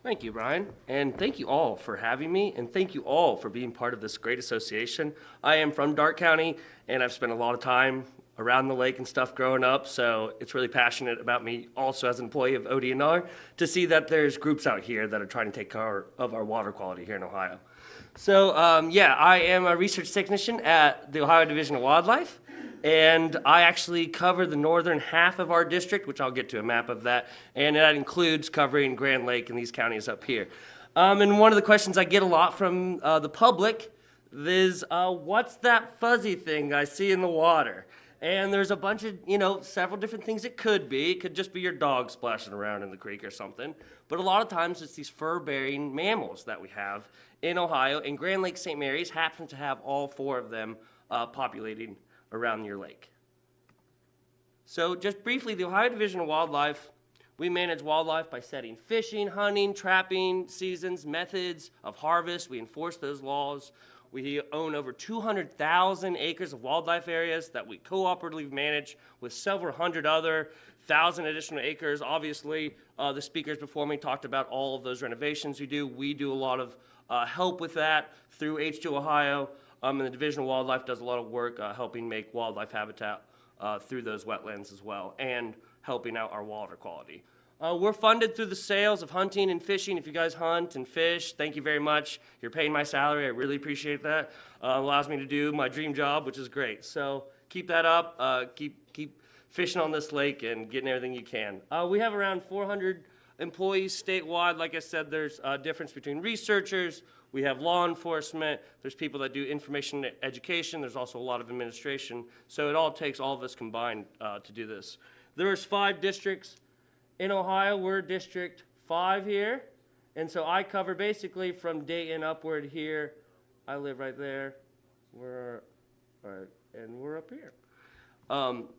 Thank you, Ryan, and thank you all for having me, and thank you all for being part of this great association. I am from Darke County, and I've spent a lot of time around the lake and stuff growing up, so it's really passionate about me also as an employee of ODNR to see that there's groups out here that are trying to take care of our water quality here in Ohio. So, I am a research technician at the Ohio Division of Wildlife, and I actually cover the northern half of our district, which I'll get to a map of that, and that includes covering Grand Lake and these counties up here. And one of the questions I get a lot from the public is, what's that fuzzy thing I see in the water? And there's a bunch of, several different things it could be. It could just be your dog splashing around in the creek or something. But a lot of times it's these fur-bearing mammals that we have in Ohio, and Grand Lake St. Mary's happens to have all four of them populating around your lake. So just briefly, the Ohio Division of Wildlife, we manage wildlife by setting fishing, hunting, trapping seasons, methods of harvest. We enforce those laws. We own over 200,000 acres of wildlife areas that we cooperatively manage with several hundred other 1,000 additional acres. Obviously, the speakers before me talked about all of those renovations we do. We do a lot of help with that through H2 Ohio, and the Division of Wildlife does a lot of work helping make wildlife habitat through those wetlands as well, and helping out our water quality. We're funded through the sales of hunting and fishing. If you guys hunt and fish, thank you very much. You're paying my salary. I really appreciate that. Allows me to do my dream job, which is great. So keep that up. Keep fishing on this lake and getting everything you can. We have around 400 employees statewide. Like I said, there's a difference between researchers. We have law enforcement. There's people that do information education. There's also a lot of administration. So it all takes all of us combined to do this. There's 5 districts. In Ohio, we're District 5 here, and so I cover basically from Dayton upward here. I live right there. We're up here.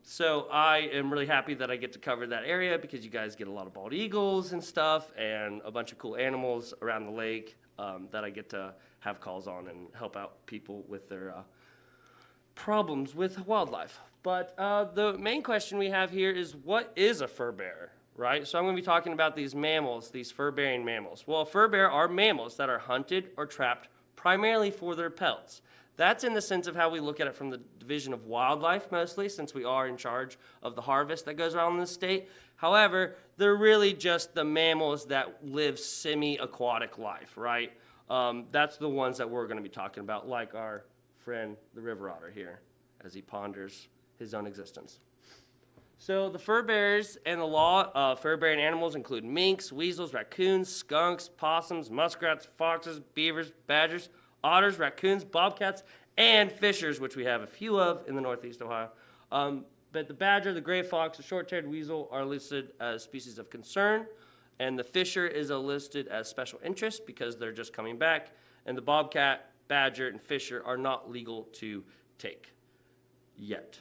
So I am really happy that I get to cover that area because you guys get a lot of bald eagles and stuff and a bunch of cool animals around the lake that I get to have calls on and help out people with their problems with wildlife. But the main question we have here is, what is a fur bearer? Right? So I'm going to be talking about these mammals, these fur-bearing mammals. Well, a fur bearer are mammals that are hunted or trapped primarily for their pelts. That's in the sense of how we look at it from the Division of Wildlife mostly, since we are in charge of the harvest that goes around in the state. However, they're really just the mammals that live semi-aquatic life, right? That's the ones that we're going to be talking about, like our friend, the river otter here, as he ponders his own existence. So the fur bearers and the law of fur-bearing animals include minks, weasels, raccoons, skunks, possums, muskrats, foxes, beavers, badgers, otters, raccoons, bobcats, and fishers, which we have a few of in the northeast Ohio. But the badger, the gray fox, the short-tailed weasel are listed as species of concern, and the fisher is listed as special interest because they're just coming back, and the bobcat, badger, and fisher are not legal to take yet.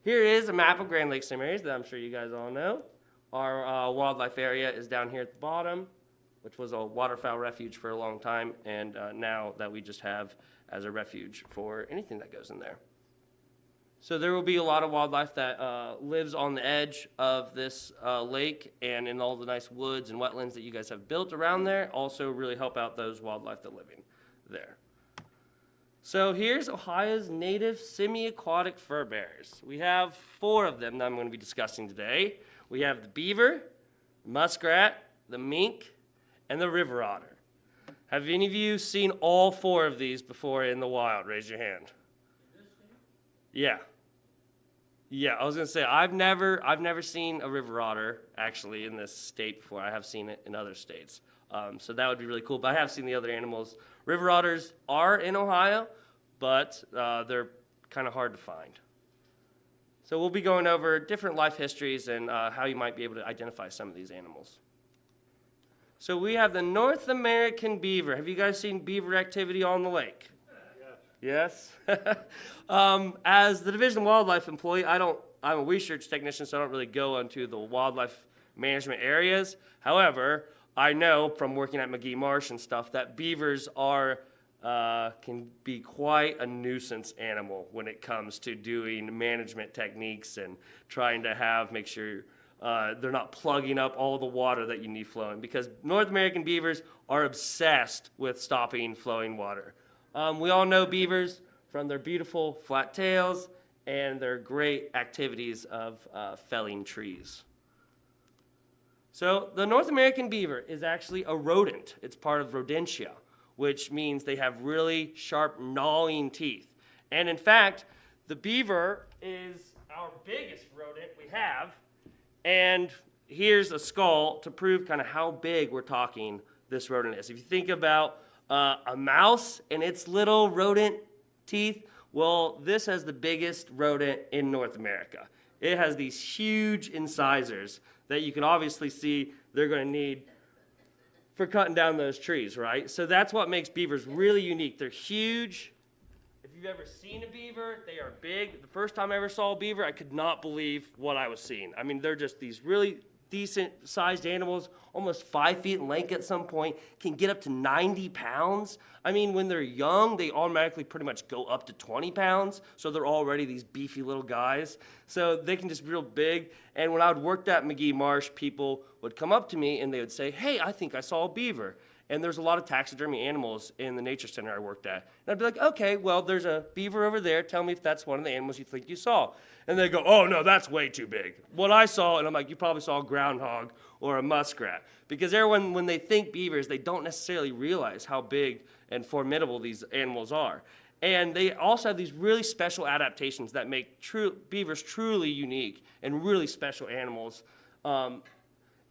Here is a map of Grand Lake St. Mary's that I'm sure you guys all know. Our wildlife area is down here at the bottom, which was a waterfowl refuge for a long time, and now that we just have as a refuge for anything that goes in there. So there will be a lot of wildlife that lives on the edge of this lake and in all the nice woods and wetlands that you guys have built around there. Also really help out those wildlife that live in there. So here's Ohio's native semi-aquatic fur bearers. We have 4 of them that I'm going to be discussing today. We have the beaver, muskrat, the mink, and the river otter. Have any of you seen all 4 of these before in the wild? Raise your hand. Yeah. Yeah, I was going to say, I've never seen a river otter actually in this state before. I have seen it in other states. So that would be really cool. But I have seen the other animals. River otters are in Ohio, but they're kind of hard to find. So we'll be going over different life histories and how you might be able to identify some of these animals. So we have the North American beaver. Have you guys seen beaver activity on the lake? Yes? As the Division of Wildlife employee, I'm a research technician, so I don't really go into the wildlife management areas. However, I know from working at McGee Marsh and stuff that beavers can be quite a nuisance animal when it comes to doing management techniques and trying to make sure they're not plugging up all the water that you need flowing, because North American beavers are obsessed with stopping flowing water. We all know beavers from their beautiful flat tails and their great activities of felling trees. So the North American beaver is actually a rodent. It's part of rodentia, which means they have really sharp gnawing teeth. And in fact, the beaver is our biggest rodent we have. And here's a skull to prove kind of how big we're talking this rodent is. If you think about a mouse and its little rodent teeth, well, this has the biggest rodent in North America. It has these huge incisors that you can obviously see they're going to need for cutting down those trees, right? So that's what makes beavers really unique. They're huge. If you've ever seen a beaver, they are big. The first time I ever saw a beaver, I could not believe what I was seeing. I mean, they're just these really decent sized animals, almost 5 feet in length at some point, can get up to 90 pounds. I mean, when they're young, they automatically pretty much go up to 20 pounds, so they're already these beefy little guys. So they can just be real big. And when I would work at McGee Marsh, people would come up to me and they would say, "Hey, I think I saw a beaver." And there's a lot of taxidermy animals in the nature center I worked at. And I'd be like, "Okay, well, there's a beaver over there. Tell me if that's one of the animals you think you saw." And they go, "Oh, no, that's way too big." What I saw, and I'm like, "You probably saw a groundhog or a muskrat." Because everyone, when they think beavers, they don't necessarily realize how big and formidable these animals are. And they also have these really special adaptations that make beavers truly unique and really special animals.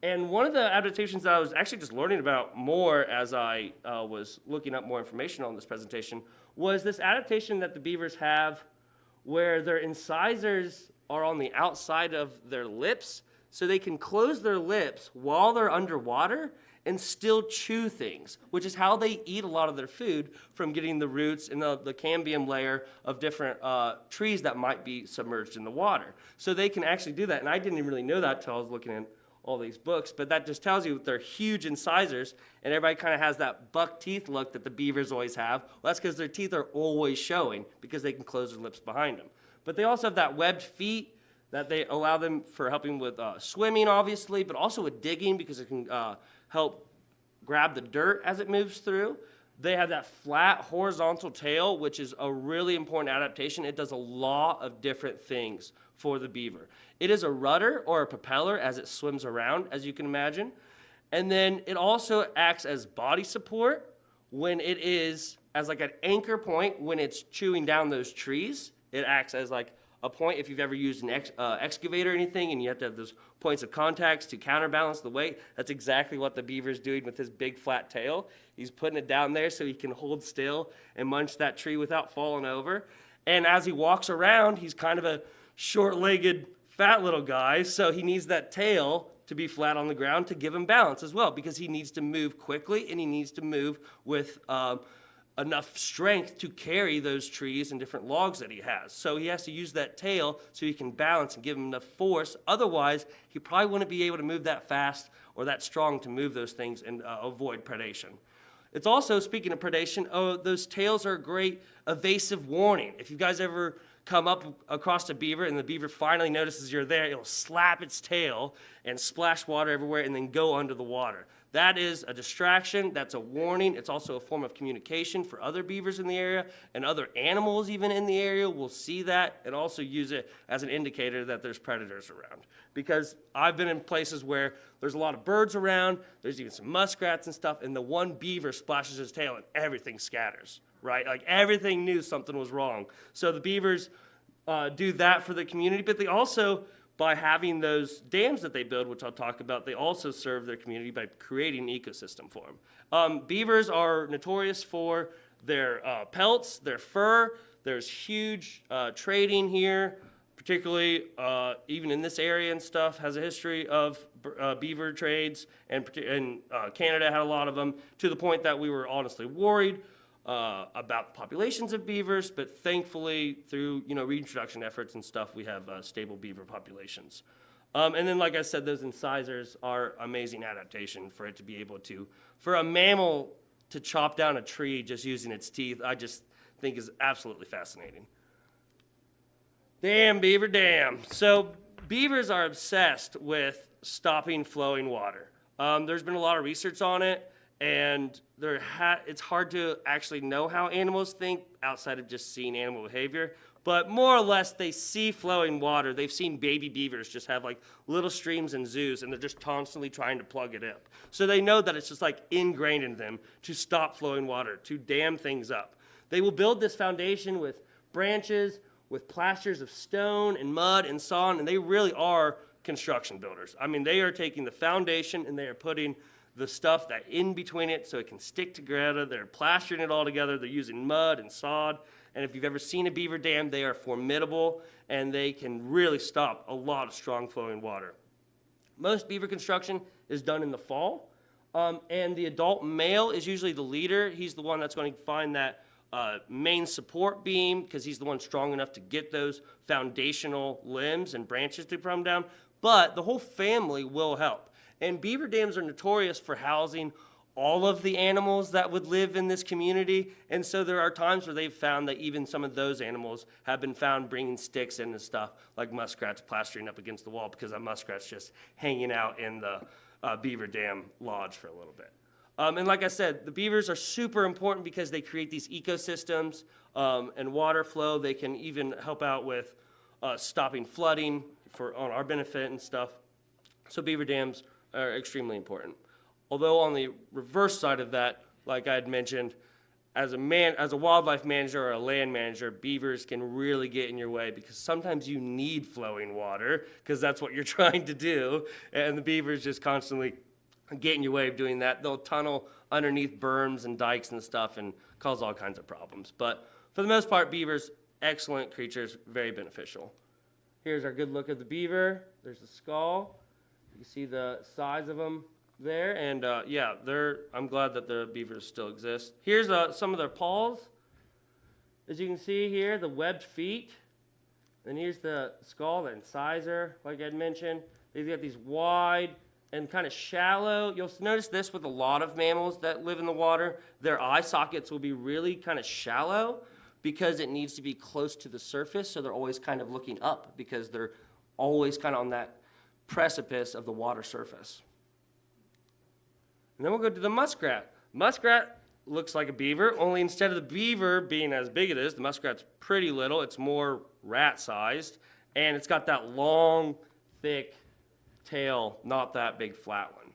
And one of the adaptations that I was actually just learning about more as I was looking up more information on this presentation was this adaptation that the beavers have where their incisors are on the outside of their lips, so they can close their lips while they're underwater and still chew things, which is how they eat a lot of their food from getting the roots and the cambium layer of different trees that might be submerged in the water. So they can actually do that, and I didn't even really know that until I was looking at all these books, but that just tells you they're huge incisors, and everybody kind of has that buck teeth look that the beavers always have. Well, that's because their teeth are always showing because they can close their lips behind them. But they also have that webbed feet that they allow them for helping with swimming, obviously, but also with digging because it can help grab the dirt as it moves through. They have that flat horizontal tail, which is a really important adaptation. It does a lot of different things for the beaver. It is a rudder or a propeller as it swims around, as you can imagine. And then it also acts as body support when it is as like an anchor point when it's chewing down those trees. It acts as like a point if you've ever used an excavator or anything and you have to have those points of contacts to counterbalance the weight. That's exactly what the beaver is doing with his big flat tail. He's putting it down there so he can hold still and munch that tree without falling over. And as he walks around, he's kind of a short-legged, fat little guy, so he needs that tail to be flat on the ground to give him balance as well, because he needs to move quickly and he needs to move with enough strength to carry those trees and different logs that he has. So he has to use that tail so he can balance and give him enough force. Otherwise, he probably wouldn't be able to move that fast or that strong to move those things and avoid predation. It's also, speaking of predation, those tails are a great evasive warning. If you guys ever come up across a beaver and the beaver finally notices you're there, it'll slap its tail and splash water everywhere and then go under the water. That is a distraction. That's a warning. It's also a form of communication for other beavers in the area, and other animals even in the area will see that and also use it as an indicator that there's predators around. Because I've been in places where there's a lot of birds around, there's even some muskrats and stuff, and the one beaver splashes his tail and everything scatters, right? Like everything knew something was wrong. So the beavers do that for the community, but they also, by having those dams that they build, which I'll talk about, they also serve their community by creating an ecosystem for them. Beavers are notorious for their pelts, their fur. There's huge trading here, particularly even in this area and stuff, has a history of beaver trades, and Canada had a lot of them, to the point that we were honestly worried about the populations of beavers, but thankfully through reintroduction efforts and stuff, we have stable beaver populations. And then, like I said, those incisors are amazing adaptation for it to be able to, for a mammal to chop down a tree just using its teeth, I just think is absolutely fascinating. Damn, beaver, damn. So Beavers are obsessed with stopping flowing water. There's been a lot of research on it, and it's hard to actually know how animals think outside of just seeing animal behavior. But more or less, they see flowing water. They've seen baby beavers just have like little streams in zoos, and they're just constantly trying to plug it up. So they know that it's just like ingrained in them to stop flowing water, to dam things up. They will build this foundation with branches, with plasters of stone and mud and sod, and they really are construction builders. I mean, they are taking the foundation and they are putting the stuff that in between it so it can stick together. They're plastering it all together. They're using mud and sod. And if you've ever seen a beaver dam, they are formidable and they can really stop a lot of strong flowing water. Most beaver construction is done in the fall. And the adult male is usually the leader. He's the one that's going to find that main support beam because he's the one strong enough to get those foundational limbs and branches to come down. But the whole family will help. And beaver dams are notorious for housing all of the animals that would live in this community. And so there are times where they've found that even some of those animals have been found bringing sticks in and stuff, like muskrats plastering up against the wall because that muskrat's just hanging out in the beaver dam lodge for a little bit. And like I said, the beavers are super important because they create these ecosystems and water flow. They can even help out with stopping flooding on our benefit and stuff. So beaver dams are extremely important. Although on the reverse side of that, like I had mentioned, as a wildlife manager or a land manager, beavers can really get in your way because sometimes you need flowing water because that's what you're trying to do, and the beavers just constantly get in your way of doing that. They'll tunnel underneath berms and dikes and stuff and cause all kinds of problems. But for the most part, beavers, excellent creatures, very beneficial. Here's our good look of the beaver. There's the skull. You can see the size of them there, and yeah, I'm glad that the beavers still exist. Here's some of their paws. As you can see here, the webbed feet. And here's the skull, the incisor, like I'd mentioned. They've got these wide and kind of shallow. You'll notice this with a lot of mammals that live in the water. Their eye sockets will be really kind of shallow because it needs to be close to the surface, so they're always kind of looking up because they're always kind of on that precipice of the water surface. And then we'll go to the muskrat. Muskrat looks like a beaver, only instead of the beaver being as big as it is, the muskrat's pretty little. It's more rat-sized, and it's got that long, thick tail, not that big flat one.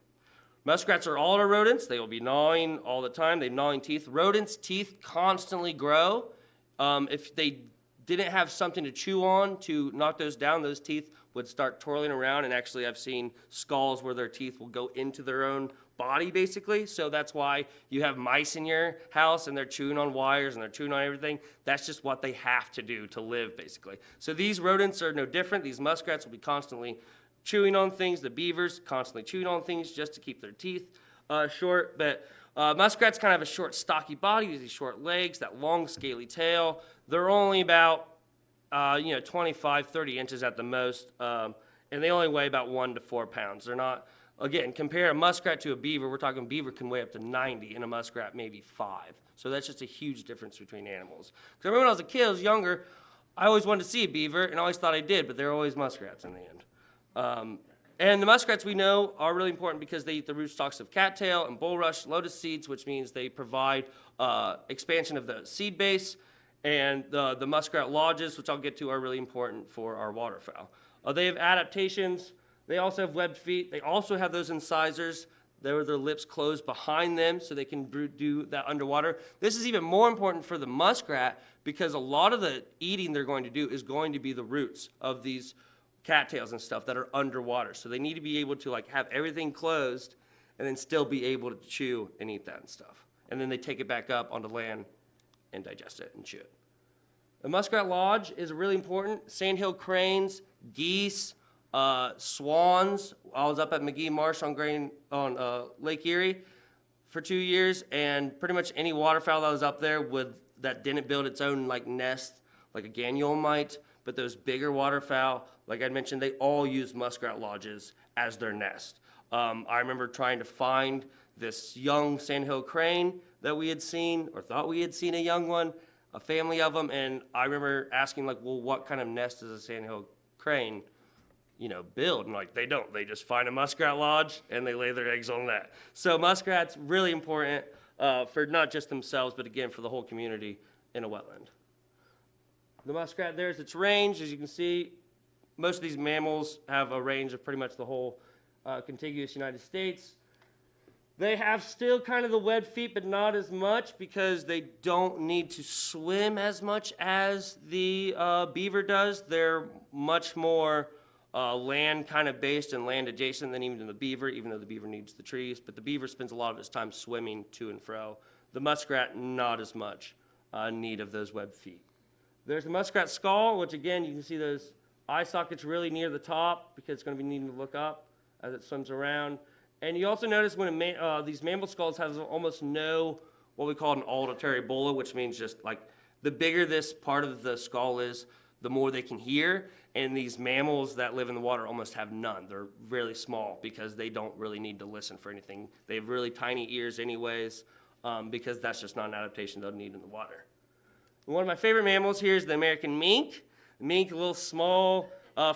Muskrats are all our rodents. They will be gnawing all the time. They have gnawing teeth. Rodents' teeth constantly grow. If they didn't have something to chew on to knock those down, those teeth would start twirling around, and actually I've seen skulls where their teeth will go into their own body, basically. So that's why you have mice in your house and they're chewing on wires and they're chewing on everything. That's just what they have to do to live, basically. So these rodents are no different. These muskrats will be constantly chewing on things. The beavers constantly chewing on things just to keep their teeth short. But muskrats kind of have a short, stocky body, these short legs, that long, scaly tail. They're only about 25, 30 inches at the most, and they only weigh about 1 to 4 pounds. They're not, again, compare a muskrat to a beaver. We're talking beaver can weigh up to 90, and a muskrat maybe 5. So that's just a huge difference between animals. Because I remember when I was a kid, I was younger, I always wanted to see a beaver, and I always thought I did, but they're always muskrats in the end. And the muskrats we know are really important because they eat the rootstocks of cattail and bulrush, lotus seeds, which means they provide expansion of the seed base. And the muskrat lodges, which I'll get to, are really important for our waterfowl. They have adaptations. They also have webbed feet. They also have those incisors. Their lips closed behind them so they can do that underwater. This is even more important for the muskrat because a lot of the eating they're going to do is going to be the roots of these cattails and stuff that are underwater. So they need to be able to have everything closed and then still be able to chew and eat that and stuff. And then they take it back up onto land and digest it and chew it. The muskrat lodge is really important. Sandhill cranes, geese, swans. I was up at McGee Marsh on Lake Erie for 2 years, and pretty much any waterfowl that was up there that didn't build its own nest like a gannule might, but those bigger waterfowl, like I mentioned, they all use muskrat lodges as their nest. I remember trying to find this young sandhill crane that we had seen, or thought we had seen a young one, a family of them, and I remember asking, well, what kind of nest is a sandhill crane build. And like they don't. They just find a muskrat lodge and they lay their eggs on that. So muskrats really important for not just themselves, but again for the whole community in a wetland. The muskrat, there's its range. As you can see, most of these mammals have a range of pretty much the whole contiguous United States. They have still kind of the webbed feet, but not as much because they don't need to swim as much as the beaver does. They're much more land kind of based and land adjacent than even the beaver, even though the beaver needs the trees. But the beaver spends a lot of its time swimming to and fro. The muskrat, not as much need of those webbed feet. There's the muskrat skull, which again, you can see those eye sockets really near the top because it's going to be needing to look up as it swims around. And you also notice when these mammal skulls have almost no what we call an auditory bulla, which means just like the bigger this part of the skull is, the more they can hear. And these mammals that live in the water almost have none. They're really small because they don't really need to listen for anything. They have really tiny ears anyways because that's just not an adaptation they'll need in the water. One of my favorite mammals here is the American mink. The mink, a little small,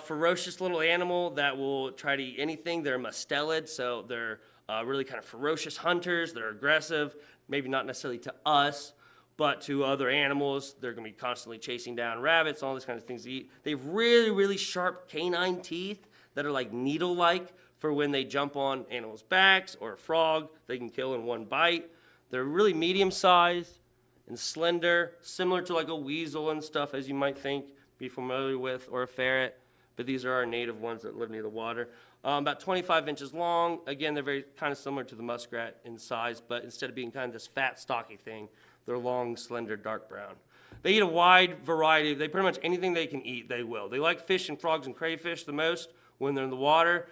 ferocious little animal that will try to eat anything. They're mustelid, so they're really kind of ferocious hunters. They're aggressive, maybe not necessarily to us, but to other animals. They're going to be constantly chasing down rabbits, all these kinds of things to eat. They have really, really sharp canine teeth that are like needle-like for when they jump on animals' backs or a frog. They can kill in one bite. They're really medium-sized and slender, similar to like a weasel and stuff, as you might think, be familiar with, or a ferret. But these are our native ones that live near the water. About 25 inches long. Again, they're very kind of similar to the muskrat in size, but instead of being kind of this fat, stocky thing, they're long, slender, dark brown. They eat a wide variety. They pretty much anything they can eat, they will. They like fish and frogs and crayfish the most when they're in the water.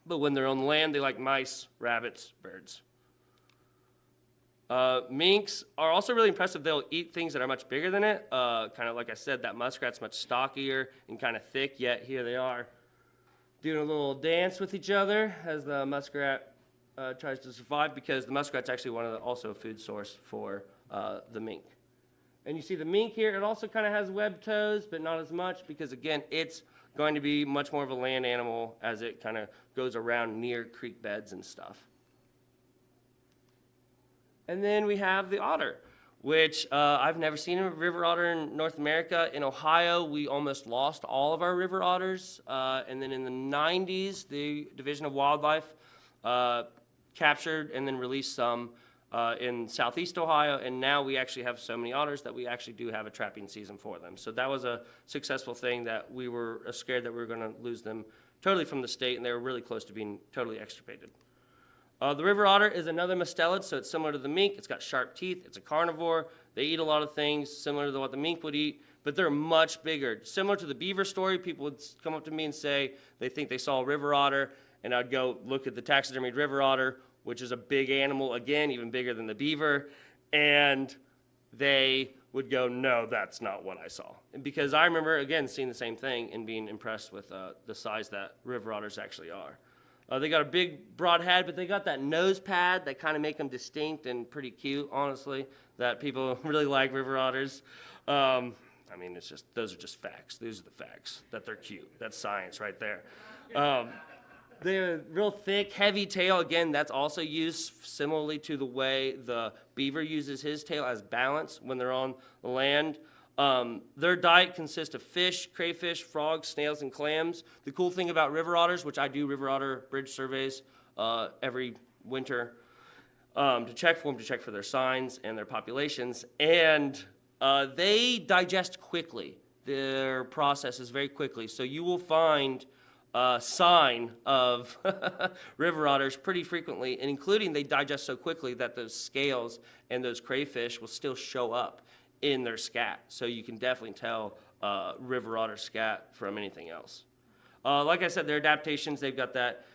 But when they're on the land, they like mice, rabbits, birds. Minks are also really impressive. They'll eat things that are much bigger than it. Kind of like I said, that muskrat's much stockier and kind of thick, yet here they are doing a little dance with each other as the muskrat tries to survive, because the muskrat's actually one of the also food source for the mink. And you see the mink here, it also kind of has webbed toes, but not as much because, again, it's going to be much more of a land animal as it kind of goes around near creek beds and stuff. And then we have the otter, which I've never seen a river otter in North America. In Ohio, we almost lost all of our river otters. And then in the 90s, the Division of Wildlife captured and then released some in southeast Ohio. And now we actually have so many otters that we actually do have a trapping season for them. So that was a successful thing that we were scared that we were going to lose them totally from the state, and they were really close to being totally extirpated. The river otter is another mustelid, so it's similar to the mink. It's got sharp teeth. It's a carnivore. They eat a lot of things similar to what the mink would eat, but they're much bigger. Similar to the beaver story, people would come up to me and say they think they saw a river otter, and I'd go look at the taxidermied river otter, which is a big animal, again, even bigger than the beaver, and they would go, no, that's not what I saw. And because I remember, again, seeing the same thing and being impressed with the size that river otters actually are. They got a big, broad head, but they got that nose pad that kind of make them distinct and pretty cute, honestly, that people really like river otters. I mean, it's just, those are just facts. These are the facts, that they're cute. That's science right there. They're real thick, heavy tail. Again, that's also used similarly to the way the beaver uses his tail as balance when they're on the land. Their diet consists of fish, crayfish, frogs, snails, and clams. The cool thing about river otters, which I do river otter bridge surveys every winter to check for them, to check for their signs and their populations, and they digest quickly. Their process is very quickly, so you will find a sign of river otters pretty frequently, and including they digest so quickly that those scales and those crayfish will still show up in their scat. So you can definitely tell river otter scat from anything else. Like I said, their adaptations, they've got that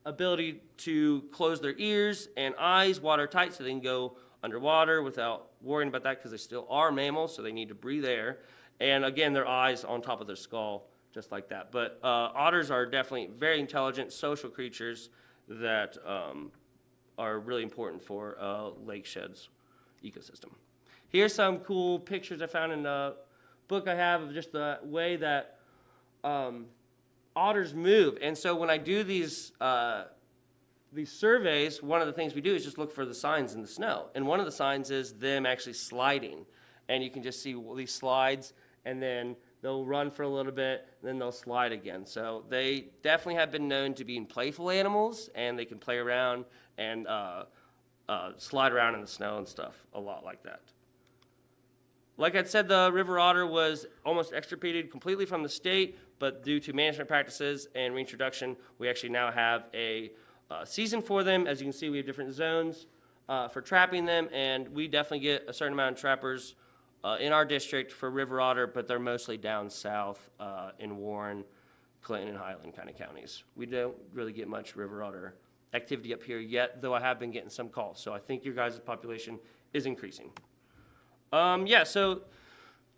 ability to close their ears and eyes watertight so they can go underwater without worrying about that, because they still are mammals, so they need to breathe air. And again, their eyes on top of their skull, just like that. But otters are definitely very intelligent, social creatures that are really important for Lake Shed's ecosystem. Here's some cool pictures I found in a book I have of just the way that otters move. And so when I do these surveys, one of the things we do is just look for the signs in the snow. And one of the signs is them actually sliding. And you can just see these slides, and then they'll run for a little bit, and then they'll slide again. So they definitely have been known to being playful animals, and they can play around and slide around in the snow and stuff, a lot like that. Like I said, the river otter was almost extirpated completely from the state, but due to management practices and reintroduction, we actually now have a season for them. As you can see, we have different zones for trapping them, and we definitely get a certain amount of trappers in our district for river otter, but they're mostly down south in Warren, Clinton, and Highland kind of counties. We don't really get much river otter activity up here yet, though I have been getting some calls. So I think your guys' population is increasing. So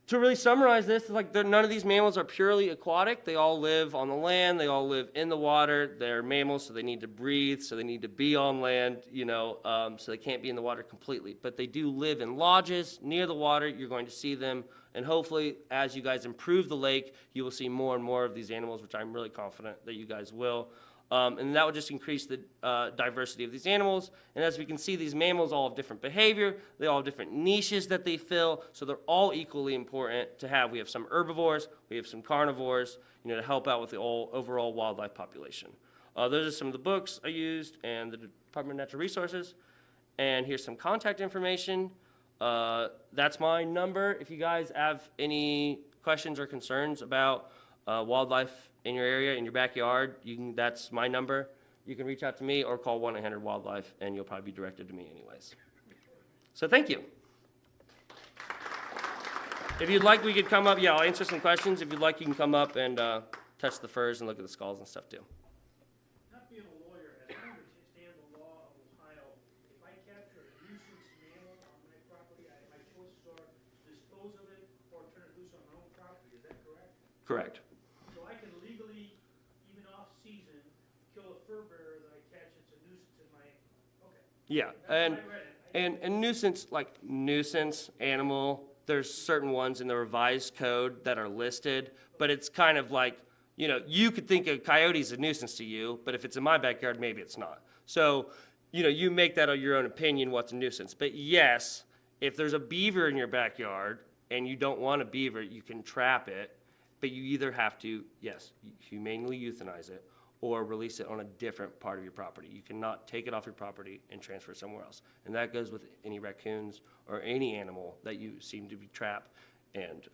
to really summarize this, like none of these mammals are purely aquatic. They all live on the land. They all live in the water. They're mammals, so they need to breathe, so they need to be on land, so they can't be in the water completely. But they do live in lodges near the water. You're going to see them, and hopefully as you guys improve the lake, you will see more and more of these animals, which I'm really confident that you guys will. And that would just increase the diversity of these animals. And as we can see, these mammals all have different behavior. They all have different niches that they fill. So they're all equally important to have. We have some herbivores. We have some carnivores, to help out with the overall wildlife population. Those are some of the books I used and the Department of Natural Resources. And here's some contact information. That's my number. If you guys have any questions or concerns about wildlife in your area, in your backyard, that's my number. You can reach out to me or call 1-800-WILDLIFE, and you'll probably be directed to me anyways. So thank you. If you'd like, we could come up. Yeah, I'll answer some questions. If you'd like, you can come up and touch the furs and look at the skulls and stuff too. Not being a lawyer, as I understand the law of Ohio, if I capture a nuisance mammal on my property, my choices are to dispose of it or turn it loose on my own property. Is that correct? Correct. So I can legally, even off-season, kill a furbearer that I catch. It's a nuisance in my, okay. Yeah, and nuisance, like nuisance animal, there's certain ones in the revised code that are listed, but it's kind of like, you could think a coyote is a nuisance to you, but if it's in my backyard, maybe it's not. So, you make that your own opinion what's a nuisance. But yes, if there's a beaver in your backyard and you don't want a beaver, you can trap it, but you either have to, yes, humanely euthanize it or release it on a different part of your property. You cannot take it off your property and transfer it somewhere else. And that goes with any raccoons or any animal that you seem to be trapped and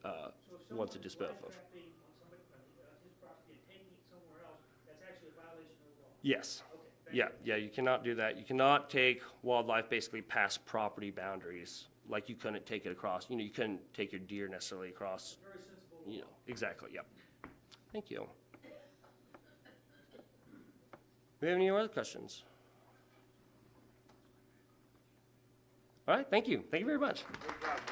want to dispose of. On his property and taking it somewhere else, that's actually a violation of the law. Yes. Okay, Yeah, you cannot do that. You cannot take wildlife basically past property boundaries. Like you couldn't take it across, you couldn't take your deer necessarily across. very sensible. Exactly, yep. Thank you. Do we have any other questions? All right, thank you. Thank you very much. No problem.